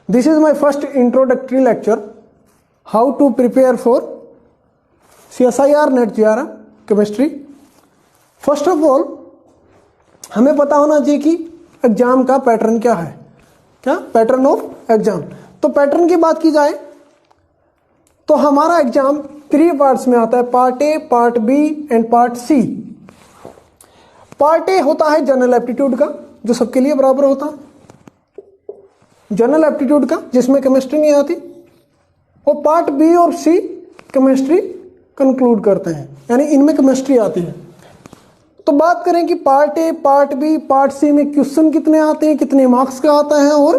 This is my first introductory lecture, how to prepare for CSIR NET JRF chemistry. First of all, हमें पता होना चाहिए कि exam का पैटर्न क्या है, क्या पैटर्न ऑफ एग्जाम। तो पैटर्न की बात की जाए तो हमारा एग्जाम 3 पार्ट्स में आता है, part A, part B and part C. Part A होता है जनरल एप्टीट्यूड का, जो सबके लिए बराबर होता है, जनरल एप्टीट्यूड का, जिसमें केमिस्ट्री नहीं आती। और पार्ट बी और सी केमिस्ट्री कंक्लूड करते हैं, यानी इनमें केमिस्ट्री आती है। तो बात करें कि part A, part B, part C में क्वेश्चन कितने आते हैं, कितने मार्क्स का आता है और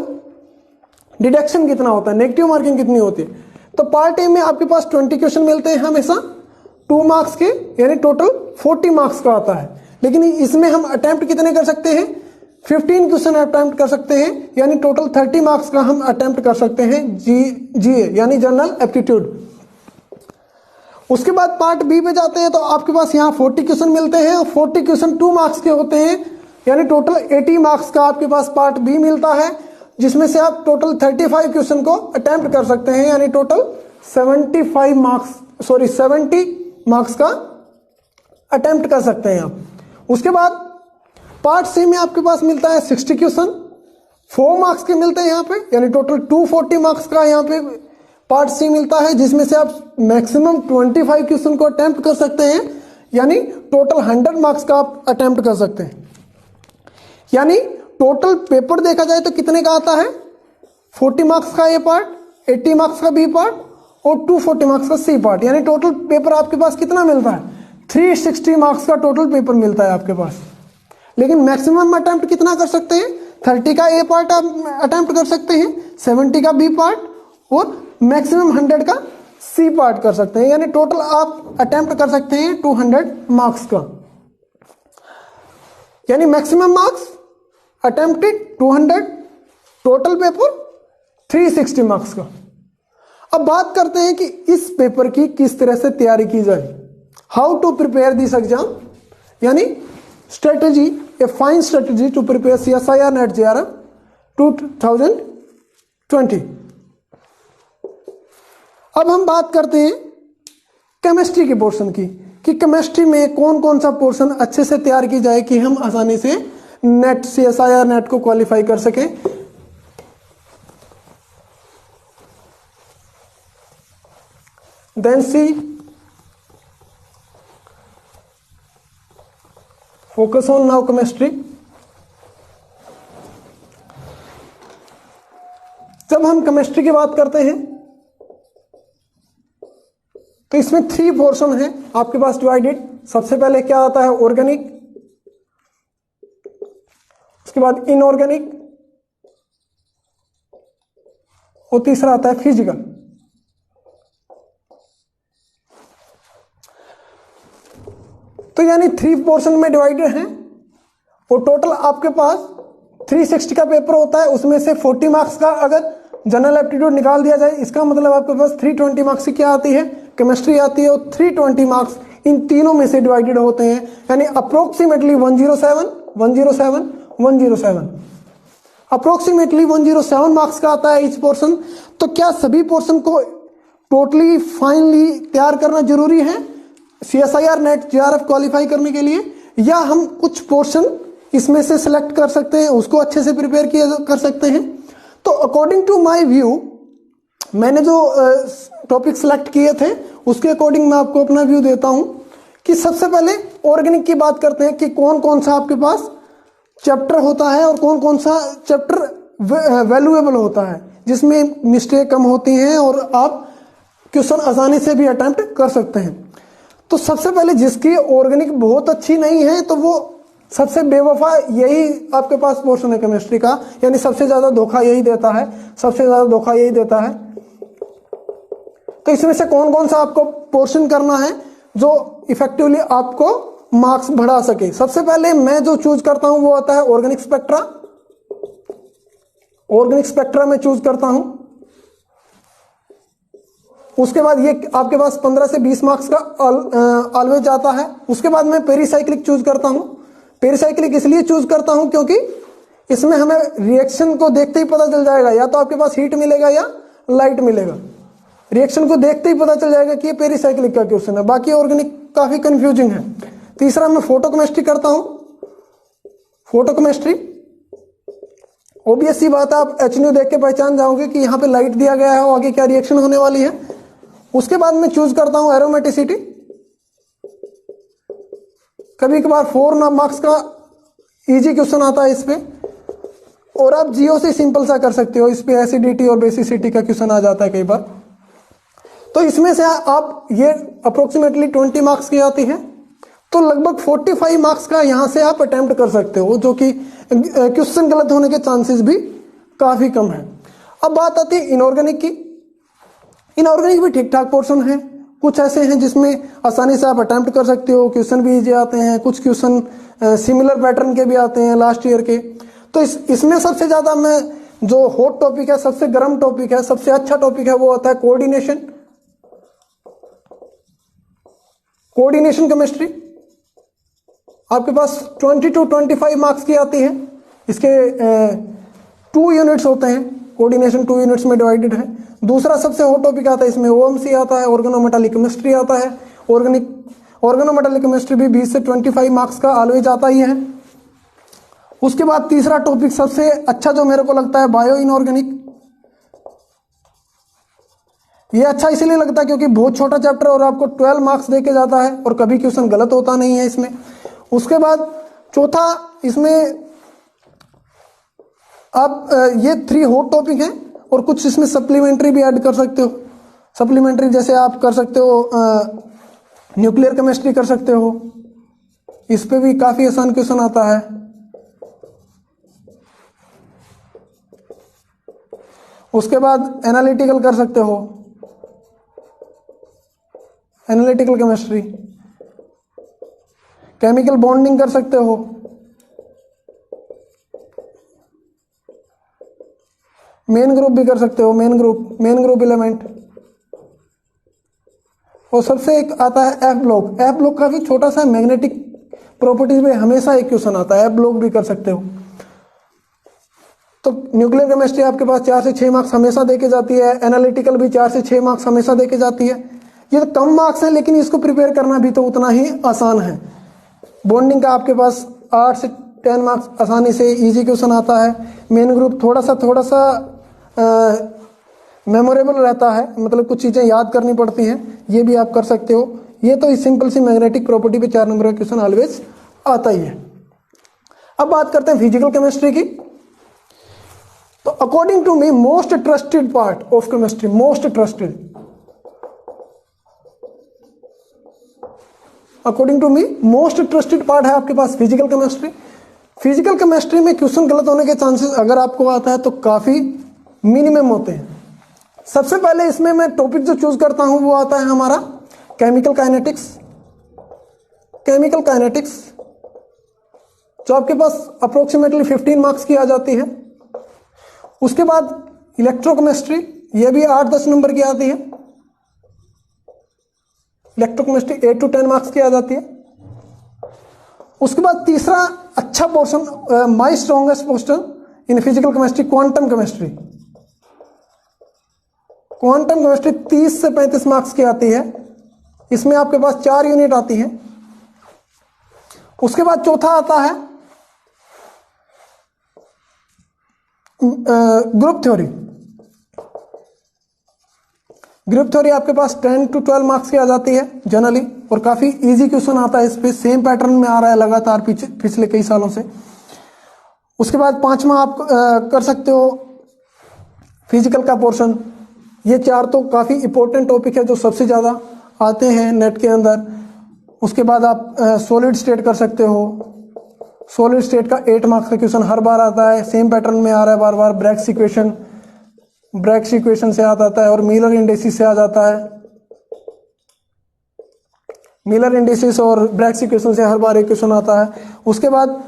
डिडक्शन कितना होता है, नेगेटिव मार्किंग कितनी होती है। तो पार्ट ए में आपके पास 20 क्वेश्चन मिलते हैं हमेशा 2 मार्क्स के, यानी टोटल 40 मार्क्स का आता है। लेकिन इसमें हम अटेम्प्ट कितने कर सकते हैं, 15 क्वेश्चन अटेम्प्ट कर सकते हैं, यानी टोटल 30 मार्क्स का हम अटेम्प्ट कर सकते हैं जीए यानी जनरल एप्टीट्यूड। उसके बाद पार्ट बी पे जाते हैं तो आपके पास यहाँ 40 क्वेश्चन मिलते हैं और 40 क्वेश्चन 2 मार्क्स के होते हैं, यानी टोटल 80 मार्क्स का आपके पास पार्ट बी मिलता है, जिसमें से आप टोटल 35 क्वेश्चन को अटेम्प्ट कर सकते हैं, यानी टोटल 70 मार्क्स का अटेम्प्ट कर सकते हैं आप। उसके बाद पार्ट सी में आपके पास मिलता है 60 क्वेश्चन, 4 मार्क्स के मिलते हैं यहाँ पे, यानी टोटल 240 मार्क्स का यहाँ पे पार्ट सी मिलता है, जिसमें से आप मैक्सिमम 25 क्वेश्चन को अटेम्प्ट कर सकते हैं, यानी टोटल 100 मार्क्स का आप अटेम्प्ट कर सकते हैं। यानी टोटल पेपर देखा जाए तो कितने का आता है, 40 मार्क्स का ए पार्ट, 80 मार्क्स का बी पार्ट और 240 मार्क्स का सी पार्ट, यानी टोटल पेपर आपके पास कितना मिलता है, 360 मार्क्स का टोटल पेपर मिलता है आपके पास। लेकिन मैक्सिमम अटेम्प्ट कितना कर सकते हैं, 30 का ए पार्ट आप अटेम्प्ट कर सकते हैं, 70 का बी पार्ट और मैक्सिमम 100 का सी पार्ट कर सकते हैं, यानी टोटल आप अटेम्प्ट कर सकते हैं 200 मार्क्स का, यानी maximum marks attempted 200, total paper 360 marks का। अब बात करते हैं कि इस पेपर की किस तरह से तैयारी की जाए, how to prepare this exam, यानी strategy, a fine strategy to prepare CSIR NET JRF 2020। अब हम बात करते हैं केमिस्ट्री के पोर्शन की, कि केमिस्ट्री में कौन कौन सा पोर्शन अच्छे से तैयार की जाए कि हम आसानी से नेट CSIR NET को क्वालिफाई कर सकें। Then see focus on now chemistry. जब हम केमिस्ट्री की बात करते हैं तो इसमें 3 पोर्शन है आपके पास डिवाइडेड। सबसे पहले क्या आता है, ऑर्गेनिक, उसके बाद इनऑर्गेनिक और तीसरा आता है फिजिकल। तो यानी 3 पोर्शन में डिवाइडेड है और टोटल आपके पास 360 का पेपर होता है, उसमें से 40 मार्क्स का अगर जनरल एप्टीट्यूड निकाल दिया जाए, इसका मतलब आपके पास 320 मार्क्स की क्या आती है, केमिस्ट्री आती है, और 320 मार्क्स इन तीनों में से डिवाइडेड होते हैं, यानी अप्रोक्सीमेटली 107 अप्रोक्सीमेटली 107 मार्क्स का आता है ईच पोर्शन। तो क्या सभी पोर्शन को टोटली फाइनली तैयार करना जरूरी है CSIR NET JRF क्वालिफाई करने के लिए, या हम कुछ पोर्शन इसमें से सिलेक्ट कर सकते हैं, उसको अच्छे से प्रिपेयर कर सकते हैं। तो अकॉर्डिंग टू माय व्यू, मैंने जो टॉपिक सिलेक्ट किए थे उसके अकॉर्डिंग मैं आपको अपना व्यू देता हूं कि सबसे पहले ऑर्गेनिक की बात करते हैं कि कौन कौन सा आपके पास चैप्टर होता है और कौन कौन सा चैप्टर वैल्यूएबल होता है, जिसमें मिस्टेक कम होती हैं और आप क्वेश्चन आसानी से भी अटेम्प्ट कर सकते हैं। तो सबसे पहले जिसकी ऑर्गेनिक बहुत अच्छी नहीं है तो वो सबसे बेवफा यही आपके पास पोर्शन है केमिस्ट्री का, यानी सबसे ज्यादा धोखा यही देता है, तो इसमें से कौन कौन सा आपको पोर्शन करना है जो इफेक्टिवली आपको मार्क्स बढ़ा सके। सबसे पहले मैं जो चूज करता हूं वो आता है ऑर्गेनिक स्पेक्ट्रा में चूज करता हूं। उसके बाद ये आपके पास 15 से 20 मार्क्स का ऑलवेज आता है। उसके बाद मैं पेरिसाइक्लिक चूज करता हूं। पेरिसाइक्लिक इसलिए चूज करता हूं क्योंकि इसमें हमें रिएक्शन को देखते ही पता चल जाएगा, या तो आपके पास हीट मिलेगा या लाइट मिलेगा। रिएक्शन को देखते ही पता चल जाएगा कि ये पेरिसाइक्लिक का क्वेश्चन है। बाकी ऑर्गेनिक काफी कंफ्यूजिंग है। तीसरा मैं फोटोकेमिस्ट्री करता हूं। फोटोकेमिस्ट्री ऑब्वियस सी बात है, आप HNO देख के पहचान जाओगे कि यहाँ पे लाइट दिया गया है और आगे क्या रिएक्शन होने वाली है। उसके बाद मैं चूज करता हूं एरोमेटिसिटी। कभी कबार 4 मार्क्स का इजी क्वेश्चन आता है इस पे, और आप जीओ से सिंपल सा कर सकते हो। इस पे एसिडिटी और बेसिसिटी का क्वेश्चन आ जाता है कई बार। तो इसमें से आप ये अप्रोक्सीमेटली 20 मार्क्स की आती है, तो लगभग 45 मार्क्स का यहां से आप अटेम्प्ट कर सकते हो, जो कि क्वेश्चन गलत होने के चांसेस भी काफी कम है। अब बात आती है इनऑर्गेनिक की। इनऑर्गेनिक भी ठीक ठाक पोर्शन है। कुछ ऐसे हैं जिसमें आसानी से आप अटेम्प्ट कर सकते हो, क्वेश्चन भी इजी आते हैं, कुछ क्वेश्चन सिमिलर पैटर्न के भी आते हैं लास्ट ईयर के। तो इसमें सबसे ज्यादा मैं जो हॉट टॉपिक है, सबसे गर्म टॉपिक है, सबसे अच्छा टॉपिक है, वो आता है कोऑर्डिनेशन। कोऑर्डिनेशन केमिस्ट्री आपके पास 20 to 25 मार्क्स की आती है। इसके 2 यूनिट्स होते हैं, कोऑर्डिनेशन 2 यूनिट्स में डिवाइडेड है। दूसरा सबसे हॉट टॉपिक आता है इसमें OMC आता है, ऑर्गेनोमेटालिक केमिस्ट्री आता है। ऑर्गेनोमेटालिक केमिस्ट्री भी 20 से 25 मार्क्स का ऑलवेज आता ही है। उसके बाद तीसरा टॉपिक सबसे अच्छा जो मेरे को लगता है, बायो इनऑर्गेनिक। ये अच्छा इसलिए लगता है क्योंकि बहुत छोटा चैप्टर और आपको 12 मार्क्स देके जाता है और कभी क्वेश्चन गलत होता नहीं है इसमें। उसके बाद चौथा, इसमें आप ये 3 हॉट टॉपिक हैं और कुछ इसमें सप्लीमेंट्री भी ऐड कर सकते हो। सप्लीमेंट्री जैसे आप कर सकते हो न्यूक्लियर केमिस्ट्री कर सकते हो, इस पे भी काफी आसान क्वेश्चन आता है। उसके बाद एनालिटिकल कर सकते हो, एनालिटिकल केमिस्ट्री। केमिकल बॉन्डिंग कर सकते हो। मेन ग्रुप भी कर सकते हो, मेन ग्रुप एलिमेंट। और सबसे एक आता है एफ ब्लॉक। एफ ब्लॉक काफी छोटा सा मैग्नेटिक प्रॉपर्टीज में हमेशा एक क्वेश्चन आता है, एफ ब्लॉक भी कर सकते हो। तो न्यूक्लियर केमिस्ट्री आपके पास 4 से 6 मार्क्स हमेशा देके जाती है। एनालिटिकल भी 4 से 6 मार्क्स हमेशा देके जाती है। ये तो कम मार्क्स है, लेकिन इसको प्रिपेयर करना भी तो उतना ही आसान है। बॉन्डिंग का आपके पास 8 से 10 मार्क्स आसानी से इजी क्वेश्चन आता है। मेन ग्रुप थोड़ा सा मेमोरेबल रहता है, मतलब कुछ चीजें याद करनी पड़ती हैं, ये भी आप कर सकते हो। ये तो सिंपल सी मैग्नेटिक प्रॉपर्टी पे 4 नंबर का क्वेश्चन ऑलवेज आता ही है। अब बात करते हैं फिजिकल केमिस्ट्री की। तो according to me most trusted part of chemistry, most trusted according to me most trusted part है आपके पास फिजिकल केमिस्ट्री। फिजिकल केमिस्ट्री में क्वेश्चन गलत होने के चांसेस अगर आपको आता है तो काफी मिनिमम होते हैं। सबसे पहले इसमें मैं टॉपिक जो चूज करता हूं वो आता है हमारा केमिकल काइनेटिक्स। केमिकल काइनेटिक्स जो आपके पास अप्रोक्सीमेटली 15 मार्क्स की आ जाती है। उसके बाद इलेक्ट्रोकेमिस्ट्री, ये भी 8-10 नंबर की आती है। इलेक्ट्रोकेमिस्ट्री 8 to 10 मार्क्स की आ जाती है। उसके बाद तीसरा अच्छा portion, my strongest portion in physical chemistry, quantum chemistry. Quantum chemistry 30 से 35 मार्क्स की आती है। इसमें आपके पास 4 यूनिट आती है। उसके बाद चौथा आता है ग्रुप थ्योरी। ग्रुप थ्योरी आपके पास 10 to 12 मार्क्स की आ जाती है जनरली, और काफी इजी क्वेश्चन आता है इस पे। सेम पैटर्न में आ रहा है लगातार पिछले कई सालों से। उसके बाद 5वां आप कर सकते हो फिजिकल का पोर्शन। ये 4 तो काफी इंपॉर्टेंट टॉपिक है जो सबसे ज्यादा आते हैं नेट के अंदर। उसके बाद आप सॉलिड स्टेट कर सकते हो। सॉलिड स्टेट का 8 मार्क्स का क्वेश्चन हर बार आता है, सेम पैटर्न में आ रहा है बार बार। ब्रैग्स इक्वेशन से आ जाता है और मिलर इंडिसेस से आ जाता है। मिलर इंडिसेस और ब्रैग्स इक्वेशन से हर बार एक क्वेश्चन आता है। उसके बाद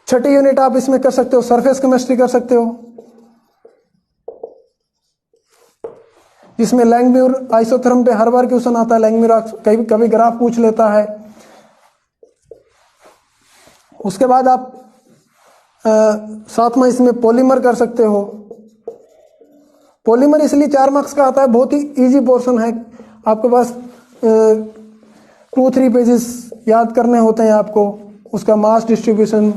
6ठी यूनिट आप इसमें कर सकते हो सरफेस केमिस्ट्री कर सकते हो, जिसमें लैंगम्यूर आइसोथर्म पे हर बार क्वेश्चन आता है। लैंगम्यूर कभी ग्राफ पूछ लेता है। उसके बाद आप साथ में इसमें पॉलीमर कर सकते हो। पॉलीमर इसलिए 4 मार्क्स का आता है, बहुत ही इजी पोर्शन है, आपके पास 2-3 पेजेस याद करने होते हैं आपको, उसका मास डिस्ट्रीब्यूशन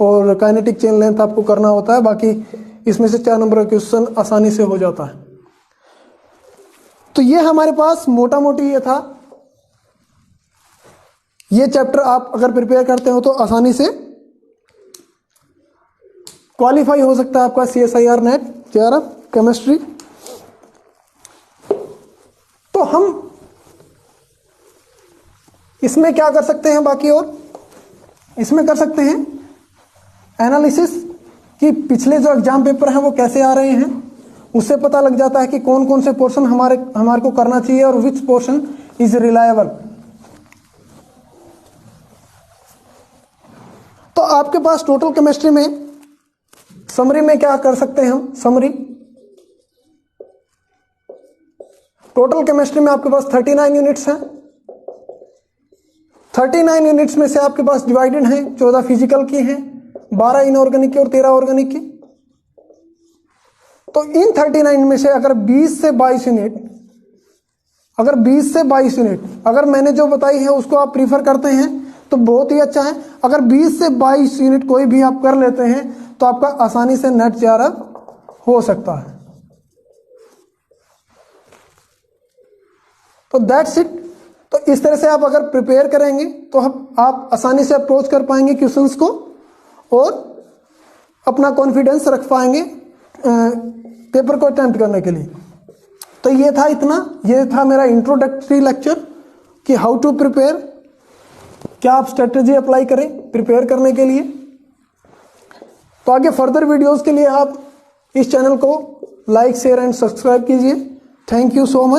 और काइनेटिक चेन लेंथ आपको करना होता है, बाकी इसमें से 4 नंबर का क्वेश्चन आसानी से हो जाता है। तो ये हमारे पास मोटा मोटी ये था। ये चैप्टर आप अगर प्रिपेयर करते हो तो आसानी से क्वालिफाई हो सकता है आपका CSIR नेट JRF केमिस्ट्री। तो हम इसमें क्या कर सकते हैं बाकी, और इसमें कर सकते हैं एनालिसिस कि पिछले जो एग्जाम पेपर हैं वो कैसे आ रहे हैं, उससे पता लग जाता है कि कौन कौन से पोर्शन हमारे को करना चाहिए और विच पोर्शन इज रिलायबल। तो आपके पास टोटल केमिस्ट्री में समरी में क्या कर सकते हैं हम, समरी टोटल केमिस्ट्री में आपके पास 39 यूनिट्स हैं। 39 यूनिट्स में से आपके पास डिवाइडेड हैं, 14 फिजिकल की हैं, 12 इनऑर्गेनिक की और 13 ऑर्गेनिक की। तो इन 39 में से अगर 20 से 22 यूनिट अगर मैंने जो बताई है उसको आप प्रीफर करते हैं तो बहुत ही अच्छा है। अगर 20 से 22 यूनिट कोई भी आप कर लेते हैं तो आपका आसानी से नेट JRF हो सकता है। तो दैट्स इट। तो इस तरह से आप अगर प्रिपेयर करेंगे तो आप आसानी से अप्रोच कर पाएंगे क्वेश्चंस को और अपना कॉन्फिडेंस रख पाएंगे पेपर को अटेम्प्ट करने के लिए। तो ये था मेरा इंट्रोडक्टरी लेक्चर कि हाउ टू प्रिपेयर, क्या आप स्ट्रेटजी अप्लाई करें प्रिपेयर करने के लिए। तो आगे फर्दर वीडियोस के लिए आप इस चैनल को लाइक शेयर एंड सब्सक्राइब कीजिए। Thank you so much.